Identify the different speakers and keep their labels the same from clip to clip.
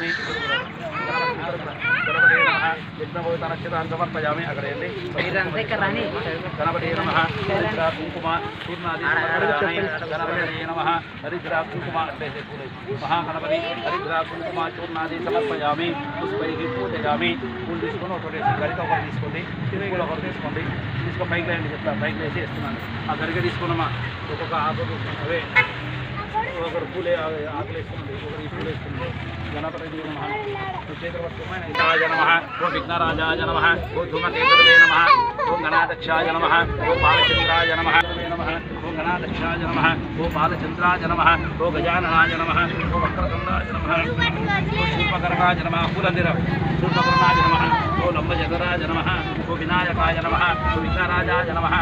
Speaker 1: समर्पयामि यज्ञभूतनक्षत्रान् समर्पयामि अग्रे गणपते नमः हरिद्रा कुंकुम चूर्णादि समर्पयामि गणपते नमः हरिद्रा कुंकुम महागणपति हरिद्रा कुंकुम चूर्णादि समर्पयामि पुष्पैः पूजयामि పూలు తీసుకొని ఒకటి గరిక ఒకటి తీసుకోండి పూలు ఒకటి తీసుకోండి తీసుకొని పైకి లేండి చెప్తాను పైకి లేచి వేస్తున్నాను ఆ గరిక తీసుకున్నామా ఒక్కొక్క ఆకు అవే ఒకరు పూలే ఆకులు వేసుకోండి ఒకరు ఈ పూలు వేసుకోండి గణపతి నమః చేతులపట్టుకోమరాజ నమః ఓ విఘ్నరాజాయ నమః ఓ ధూమకేతువే నమః ఓ గణాధ్యక్షాయ నమః ఓ బాలచంద్రాయ నమః ఓ గణాధ్యక్షాయ నమః ఓ బాలచంద్రాయ నమః ఓ గజాననాయ నమః ఓ వక్రతుండాయ నమః ఓ శూర్పకర్ణాయ నమః పూలందిర శూర్పకర్ణాయ నమః ఓ లంబజగరాజ నమః ఓ వినాయకాయ నమః ఓ విఘ్నరాజాయ నమః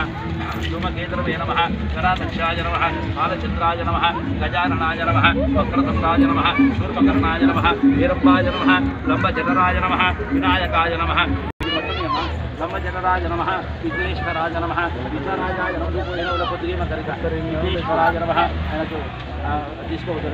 Speaker 1: ధూమకేతువే నమః గణాధ్యక్షాయ నమః బాలచంద్రాయ నమః గజాననాయ నమః వక్రతుండాయ నమః శూర్పకర్ణాయ నమః వీరప్పాయ నమః లంబజగరాయ నమః వినాయకాయ నమః లంబజగరాయ నమః విఘ్నేశ్వరాయ నమః విఘ్నరాజాయ నమః విఘ్నేశ్వరాయ నమః ఆయనకు తీసుకోవద్దు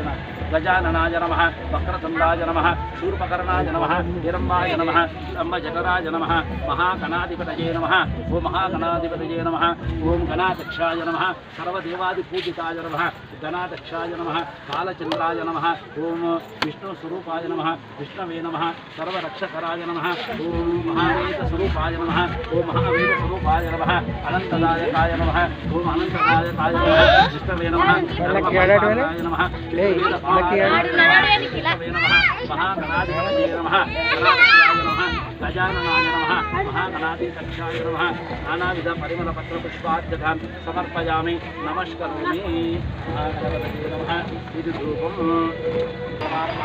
Speaker 1: గజాననాయ నమః వక్రతుండాయ నమః శూర్పకర్ణాయ నమః వీరప్పాయ నమః లంబజగరాయ నమః మహాగణాధిపతయే నమః ఓం మహాగణాధిపతయే నమః ఓం గణాధ్యక్షాయ నమః సర్వదేవాదిపూజితాయ నమః గణాధ్యక్షాయ నమః బాలచంద్రాయ నమః ఓం విష్ణుస్వరూపాయ నమః విష్ణవే నమః సర్వరక్షకరాయ నమః ఓం మహావేదస్వరూపాయ నమః ఓం మహావేదస్వరూపాయ నమః అనంతదాయకాయ నమః ఓం అనంతదాయకాయ నమః విష్ణవే నమః సర్వభూతాయ నమః మహాగణాధిపతయే నమః గజాననాయ నమః మహాగణాధిపక్షాయ నమః నానావిధ పరిమళ పత్ర పుష్పార్ఘ్యాన్ సమర్పయామి నమస్కరోమి మహాగణపతయే నమః ఇది ధూపం
Speaker 2: నమః